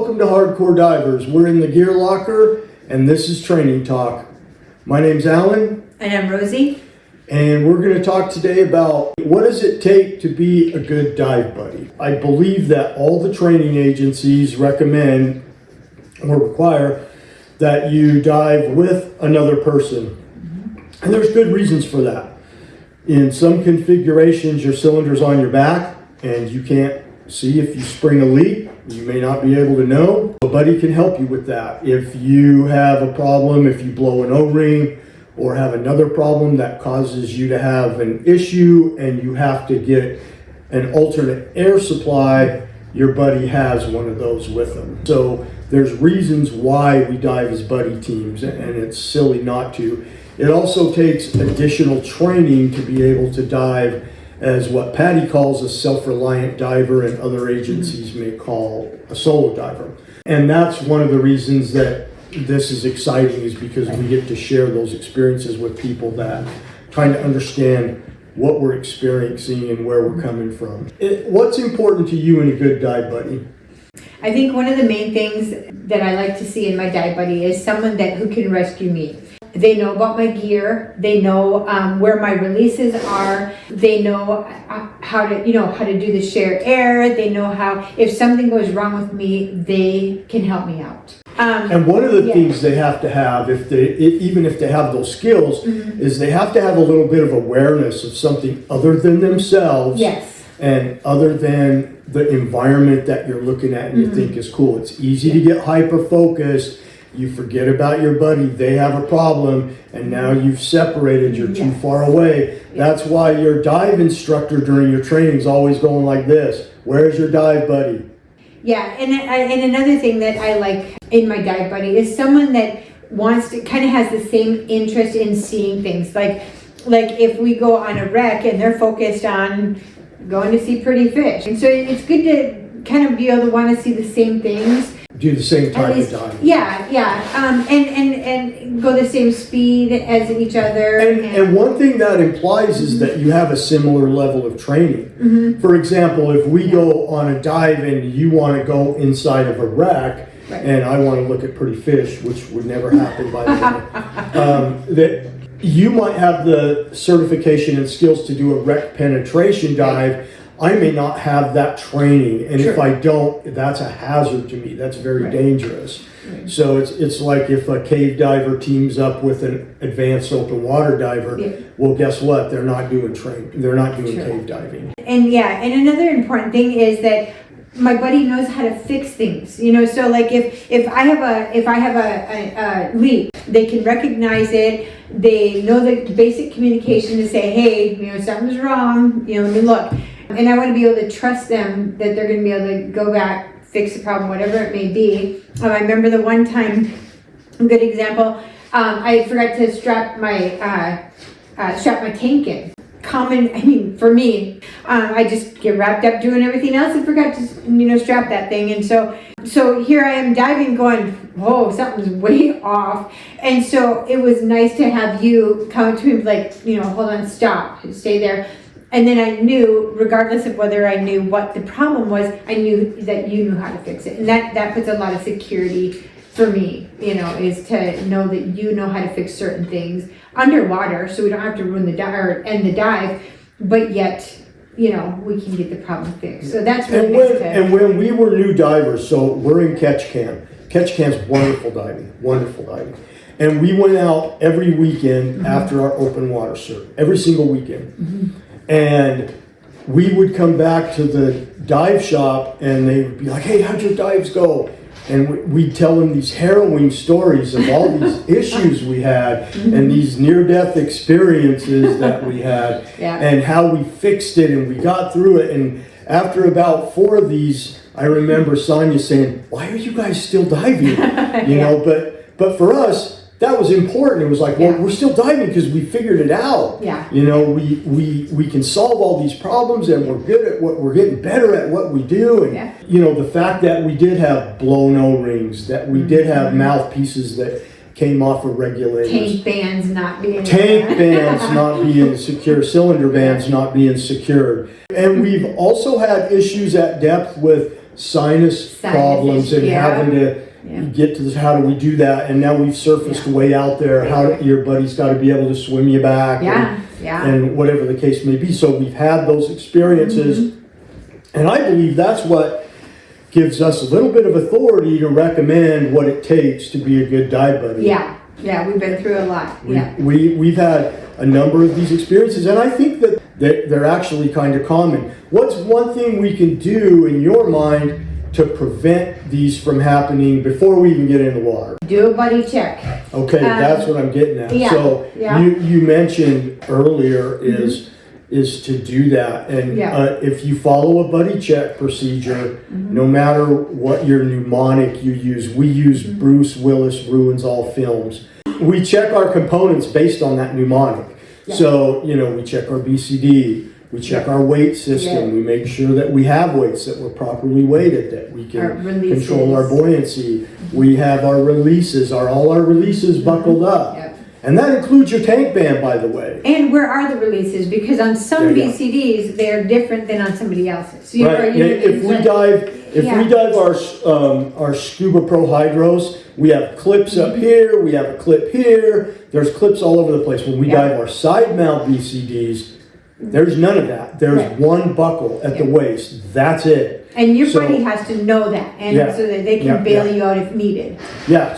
welcome to Hardcore Divers. We're in the gear locker, and this is Training Talk. My name's Alan. And I'm Rosie. And we're going to talk today about what does it take to be a good dive buddy. I believe that all the training agencies recommend or require that you dive with another person. And there's good reasons for that. In some configurations, your cylinder's on your back, and you can't see if you spring a leak. You may not be able to know. A buddy can help you with that. If you have a problem, if you blow an O-ring or have another problem that causes you to have an issue and you have to get an alternate air supply, your buddy has one of those with them. So there's reasons why we dive as buddy teams, and it's silly not to. It also takes additional training to be able to dive as what Patty calls a self-reliant diver and other agencies may call a solo diver. And that's one of the reasons that this is exciting, is because we get to share those experiences with people that trying to understand what we're experiencing and where we're coming from. What's important to you in a good dive buddy? I think one of the main things that I like to see in my dive buddy is someone who can rescue me. They know about my gear. They know where my releases are. They know how to do the share air. They know how, if something goes wrong with me, they can help me out. And one of the things they have to have, even if they have those skills, is they have to have a little bit of awareness of something other than themselves. Yes. And other than the environment that you're looking at and you think is cool. It's easy to get hyper-focused. You forget about your buddy, they have a problem, and now you've separated, you're too far away. That's why your dive instructor during your training is always going like this. Where's your dive buddy? Yeah, and another thing that I like in my dive buddy is someone that wants to, kind of has the same interest in seeing things. Like if we go on a wreck and they're focused on going to see pretty fish. And so it's good to kind of be able to want to see the same things. Do the same type of dive. Yeah. And go the same speed as each other. And one thing that implies is that you have a similar level of training. For example, if we go on a dive and you want to go inside of a wreck, and I want to look at pretty fish, which would never happen by the way, that you might have the certification and skills to do a wreck penetration dive. I may not have that training, and if I don't, that's a hazard to me. That's very dangerous. So it's like if a cave diver teams up with an advanced open water diver. Well, guess what? They're not doing cave diving. And another important thing is that my buddy knows how to fix things. So like if I have a leak, they can recognize it. They know the basic communication to say, hey, something's wrong. Let me look. And I want to be able to trust them that they're going to be able to go back, fix the problem, whatever it may be. I remember the one time, a good example, I forgot to strap my tank in. For me, I just get wrapped up doing everything else and forgot to, strap that thing. And so here I am diving going, whoa, something's way off. And so it was nice to have you come to me like, hold on, stop, stay there. And then I knew, regardless of whether I knew what the problem was, I knew that you knew how to fix it. And that puts a lot of security for me, is to know that you know how to fix certain things underwater, so we don't have to ruin the dive, but yet, we can get the problem fixed. So that's really nice. And when we were new divers, so we're in catch camp. Catch camp's wonderful diving. And we went out every weekend after our open water cert, every single weekend. And we would come back to the dive shop and they would be like, hey, how'd your dives go? And we'd tell them these harrowing stories of all these issues we had and these near-death experiences that we had and how we fixed it and we got through it. And after about 4 of these, I remember Sonia saying, why are you guys still diving? But for us, that was important. It was like, well, we're still diving because we figured it out. We can solve all these problems and we're getting better at what we do. And the fact that we did have blown O-rings, that we did have mouthpieces that came off of regulators. Tank bands not being secure, cylinder bands not being secured. And we've also had issues at depth with sinus problems and yeah. having to get to this, how do we do that? And now we've surfaced way out there, how your buddy's got to be able to swim you back and whatever the case may be. So we've had those experiences, and I believe that's what gives us a little bit of authority to recommend what it takes to be a good dive buddy. Yeah, we've been through a lot. We've had a number of these experiences, and I think that they're actually kind of common. What's one thing we can do in your mind to prevent these from happening before we even get in the water? Do a buddy check. Okay, that's what I'm getting at. So you mentioned earlier is to do that, and if you follow a buddy check procedure, no matter what your mnemonic you use, we use Bruce Willis ruins all films. We check our components based on that mnemonic. So, we check our BCD, we check our weight system, we make sure that we have weights that we're properly weighted, that we can control our buoyancy. We have our releases, all our releases buckled up. And that includes your tank band, by the way. And where are the releases? Because on some BCDs, they're different than on somebody else's. So if we dive our Scuba Pro Hydros, we have clips up here, we have a clip here, there's clips all over the place. When we dive our side mount BCDs, there's none of that. There's one buckle at the waist. That's it. And your buddy has to know that, and so that they can bail you out if needed.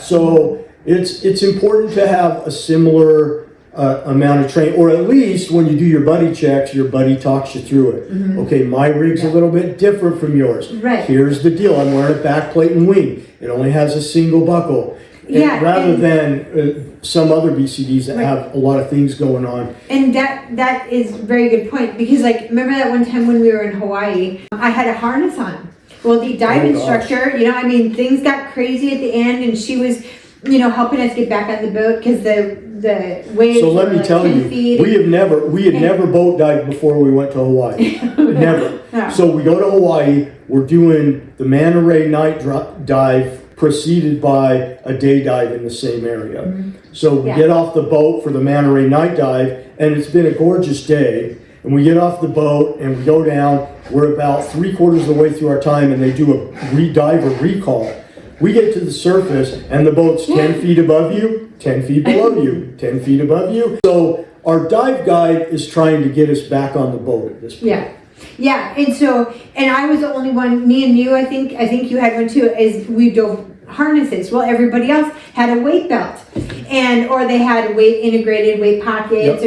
So it's important to have a similar amount of training, or at least when you do your buddy checks, your buddy talks you through it. Okay, my rig's a little bit different from yours. Here's the deal. I'm wearing a back plate and wing. It only has a single buckle. Rather than some other BCDs that have a lot of things going on. And that is a very good point, because remember that one time when we were in Hawaii, I had a harness on. Well, the dive instructor, things got crazy at the end, and she was, helping us get back on the boat because the waves. So let me tell you, we had never boat dived before we went to Hawaii. Never. So we go to Hawaii. We're doing the manta ray night dive, preceded by a day dive in the same area. So we get off the boat for the manta ray night dive, and it's been a gorgeous day. And we get off the boat and we go down. We're about 3/4 of the way through our time, and they do a diver recall. We get to the surface, and the boat's 10 feet above you, 10 feet below you, 10 feet above you. So our dive guide is trying to get us back on the boat at this point. And I was the only one, me and you, I think you had one too, is we dove harnesses. Well, everybody else had a weight belt, or they had integrated weight pockets,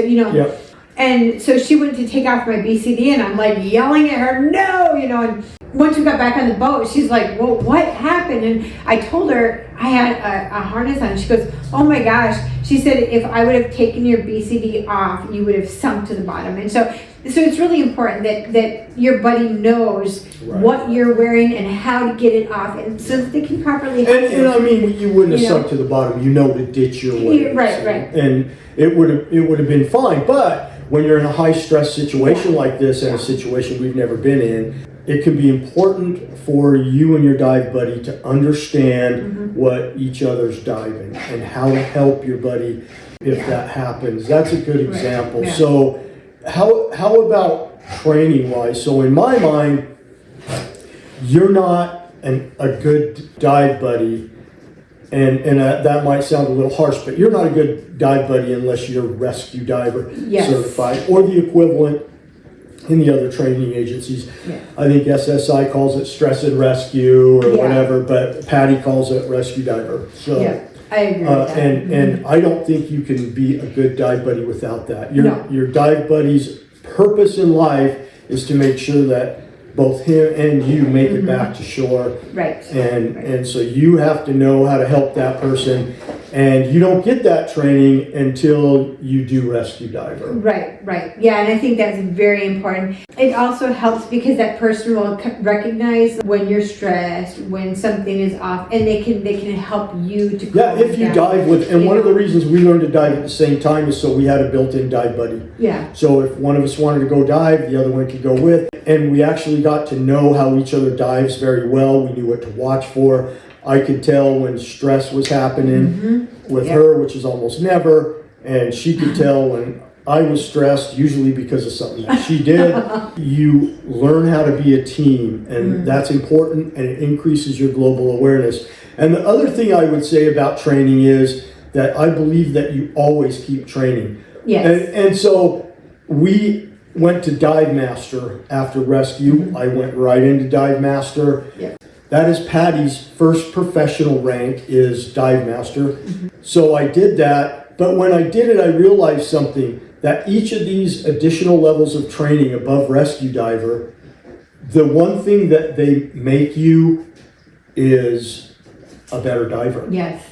And so she went to take off my BCD, and I'm yelling at her, no, and once we got back on the boat, she's like, well, what happened? And I told her I had a harness on. She goes, oh my gosh. She said, if I would have taken your BCD off, you would have sunk to the bottom. And so it's really important that your buddy knows what you're wearing and how to get it off, and so that they can properly help you. And you wouldn't have sunk to the bottom. To ditch your way. Right. And it would have been fine. But when you're in a high stress situation like this, and a situation we've never been in, it can be important for you and your dive buddy to understand what each other's diving and how to help your buddy if that happens. That's a good example. So how about training wise? So in my mind, you're not a good dive buddy, and that might sound a little harsh, but you're not a good dive buddy unless you're rescue diver certified or the equivalent in the other training agencies. I think SSI calls it stress and rescue or whatever, but Patty calls it rescue diver. So I agree with that. And I don't think you can be a good dive buddy without that. Your dive buddy's purpose in life is to make sure that both him and you make it back to shore. And so you have to know how to help that person, and you don't get that training until you do rescue diver. Yeah, and I think that's very important. It also helps because that person will recognize when you're stressed, when something is off, and they can help you to if you dive with, and one of the reasons we learned to dive at the same time is so we had a built-in dive buddy. So if one of us wanted to go dive, the other one could go with, and we actually got to know how each other dives very well. We knew what to watch for. I could tell when stress was happening with her, which is almost never, and she could tell when I was stressed, usually because of something that she did. You learn how to be a team, and that's important, and it increases your global awareness. And the other thing I would say about training is that I believe that you always keep training. Yes. And so we went to Dive Master after rescue. I went right into Dive Master. Yeah. That is Patty's first professional rank, is Dive Master. So I did that, but when I did it, I realized something, that each of these additional levels of training above rescue diver, the one thing that they make you is a better diver. Yes.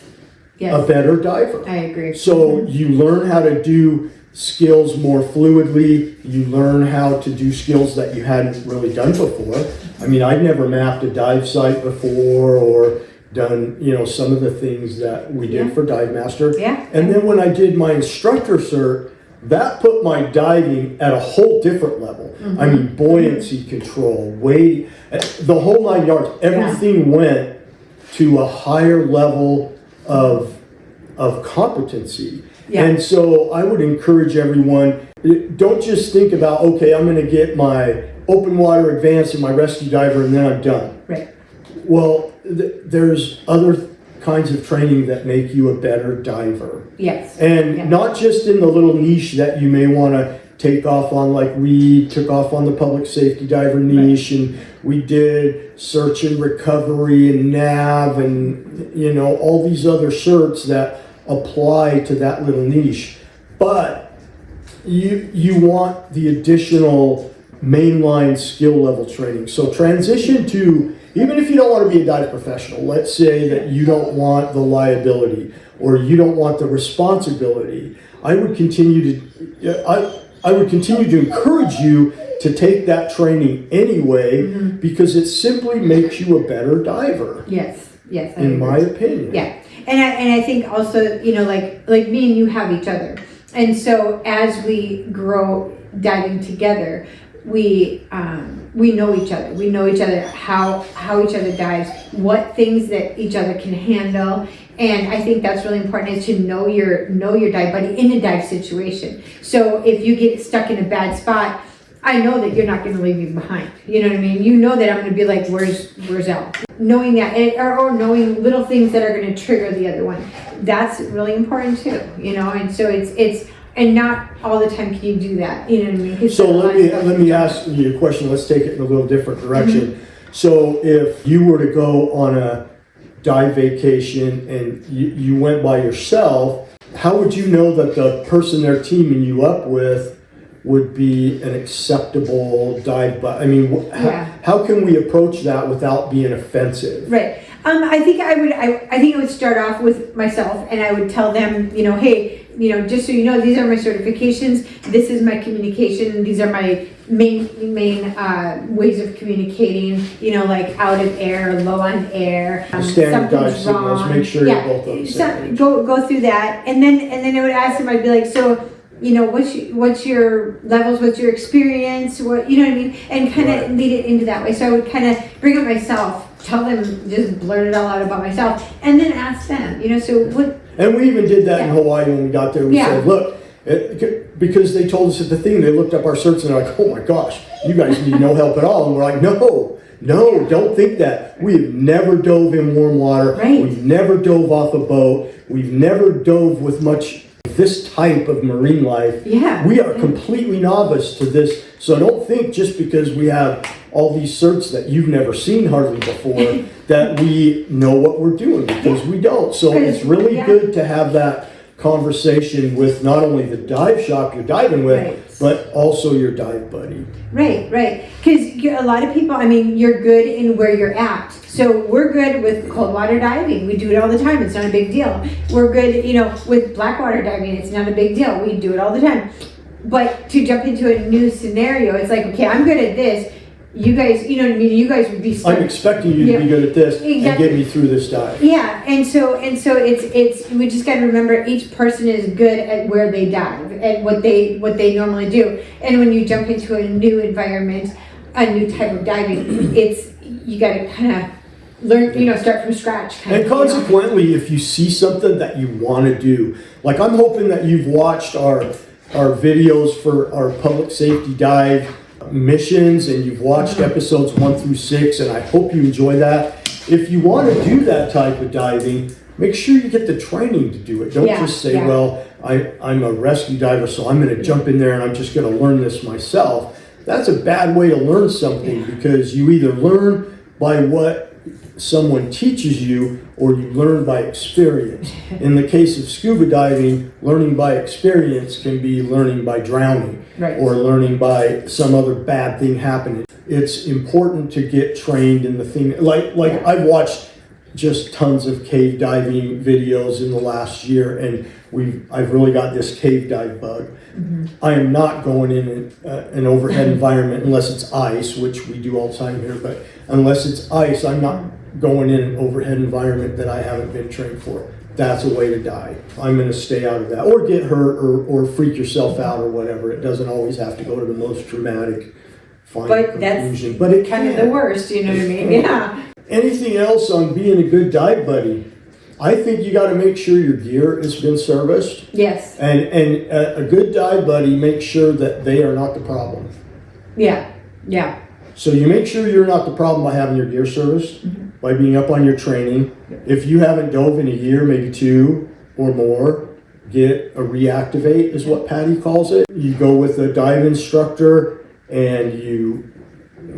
A Yes. better diver. I agree. So you learn how to do skills more fluidly. You learn how to do skills that you hadn't really done before. I mean, I'd never mapped a dive site before or done, some of the things that we did for Dive Master. Yeah. And then when I did my instructor cert, that put my diving at a whole different level. I mean, buoyancy control, weight, the whole 9 yards. Everything went to a higher level of competency. Yeah. And so I would encourage everyone, don't just think about, okay, I'm going to get my open water advanced and my rescue diver and then I'm done. Right. Well, there's other kinds of training that make you a better diver. Yes. And not just in the little niche that you may want to take off on, like we took off on the public safety diver niche, and we did search and recovery and nav and, all these other certs that apply to that little niche. But you want the additional mainline skill level training. So transition to, even if you don't want to be a dive professional, let's say that you don't want the liability or you don't want the responsibility, I would continue to encourage you to take that training anyway, because it simply makes you a better diver. Yes. Yes. In my opinion. Yeah. And I think also, like me and you have each other. And so as we grow diving together, we know each other. We know each other, how each other dives, what things that each other can handle. And I think that's really important, is to know your dive buddy in a dive situation. So if you get stuck in a bad spot, I know that you're not going to leave me behind. You know what I mean? You know that I'm going to be like, where's Elle? Knowing that, or knowing little things that are going to trigger the other one. That's really important too, and so it's and not all the time can you do that, you know what I mean? So let me ask you a question. Let's take it in a little different direction. So if you were to go on a dive vacation and you went by yourself, how would you know that the person they're teaming you up with would be an acceptable dive buddy? I mean, how can we approach that without being offensive? Right. I think I would start off with myself, and I would tell them, hey, just so you know, these are my certifications. This is my communication. These are my main ways of communicating. Like out of air, low on air. Standard dive signals. Make sure you're both on the same page. Go through that, and then I would ask them. I'd be like, so, what's your levels? What's your experience? What, you know what I mean? And kind of lead it into that way. So I would kind of bring up myself, tell them, just blurt it all out about myself, and then ask them. So what? And we even did that in Hawaii when we got there. We said, look, because they told us at the thing, they looked up our certs and they're like, oh my gosh, you guys need no help at all. And we're like, no, don't think that. We've never dove in warm water. Right. We've never dove off a boat. We've never dove with much this type of marine life. Yeah. We are completely novice to this. So don't think just because we have all these certs that you've never seen hardly before that we know what we're doing, because we don't. So it's really good to have that conversation with not only the dive shop you're diving with, but also your dive buddy. Right. Because a lot of people, you're good in where you're at. So we're good with cold water diving. We do it all the time. It's not a big deal. We're good, with black water diving. It's not a big deal. We do it all the time. But to jump into a new scenario, it's like, okay, I'm good at this. You guys, you guys would be stuck. I'm expecting you to be good at this and get me through this dive. Yeah, and so it's we just got to remember each person is good at where they dive and what they normally do. And when you jump into a new environment, a new type of diving, you got to kind of learn, start from scratch. And consequently, if you see something that you want to do, like I'm hoping that you've watched our our videos for our public safety dive missions, and you've watched episodes 1 through 6, and I hope you enjoy that. If you want to do that type of diving, make sure you get the training to do it. Don't just say, well, I'm a rescue diver, so I'm going to jump in there and I'm just going to learn this myself. That's a bad way to learn something, because you either learn by what someone teaches you or you learn by experience. In the case of scuba diving, learning by experience can be learning by drowning or learning by some other bad thing happening. It's important to get trained in the thing. Like I've watched just tons of cave diving videos in the last year, and I've really got this cave dive bug. I am not going in an overhead environment unless it's ice, which we do all the time here, but unless it's ice, I'm not going in an overhead environment that I haven't been trained for. That's a way to die. I'm going to stay out of that, or get hurt, or freak yourself out, or whatever. It doesn't always have to go to the most dramatic final conclusion. But it's kind of the worst, you know what I mean? Yeah. Anything else on being a good dive buddy? I think you got to make sure your gear has been serviced. Yes. And a good dive buddy makes sure that they are not the problem. Yeah. Yeah. So you make sure you're not the problem by having your gear serviced, by being up on your training. If you haven't dove in a year, maybe 2 or more, get a reactivate is what Patty calls it. You go with a dive instructor and you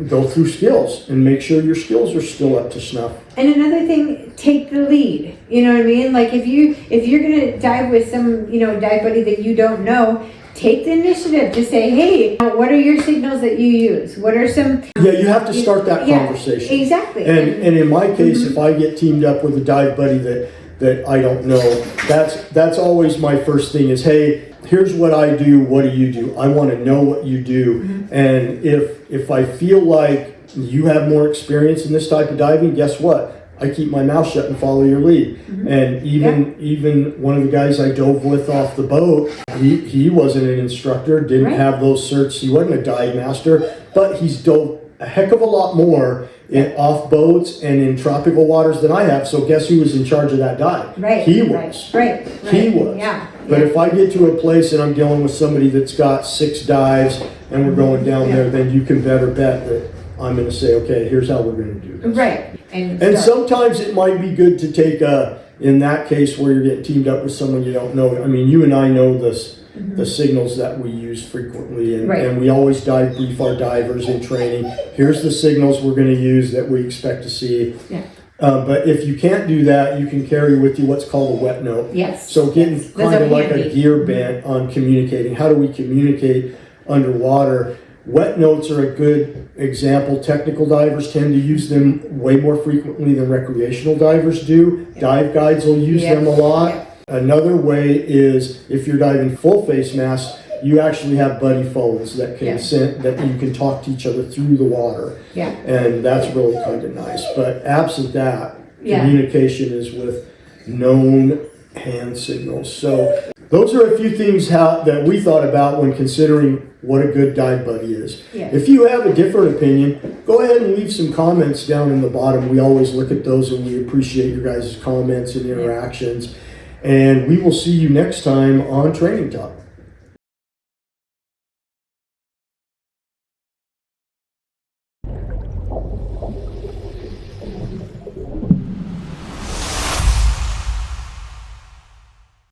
go through skills and make sure your skills are still up to snuff. And another thing, take the lead. You know what I mean? Like if you're gonna dive with some, dive buddy that you don't know, take the initiative to say, hey, what are your signals that you use? What are some... Yeah, you have to start that conversation. Exactly. And in my case, if I get teamed up with a dive buddy that I don't know, that's always my first thing is, hey, here's what I do, what do you do? I want to know what you do. And if I feel like you have more experience in this type of diving, guess what? I keep my mouth shut and follow your lead. And even one of the guys I dove with off the boat, he wasn't an instructor, didn't have those certs, he wasn't a dive master, but he's dove a heck of a lot more in off boats and in tropical waters than I have. So guess who was in charge of that dive? He was. He was. Yeah. But if I get to a place and I'm dealing with somebody that's got 6 dives and we're going down there, then you can better bet that I'm going to say, okay, here's how we're going to do this. Right. And sometimes it might be good to take in that case where you're getting teamed up with someone you don't know. I mean, you and I know this, the signals that we use frequently, and we always dive brief our divers in training. Here's the signals we're going to use that we expect to see. Yeah. But if you can't do that, you can carry with you what's called a wet note. Yes. So getting kind of like a gear bent on communicating. How do we communicate underwater? Wet notes are a good example. Technical divers tend to use them way more frequently than recreational divers do. Dive guides will use them a lot. Another way is if you're diving full face mask, you actually have buddy phones that can that you can talk to each other through the water. And that's really kind of nice. But absent that, communication is with known hand signals. So those are a few things that we thought about when considering what a good dive buddy is. If you have a different opinion, go ahead and leave some comments down in the bottom. We always look at those and we appreciate your guys' comments and interactions. And we will see you next time on Training Talk.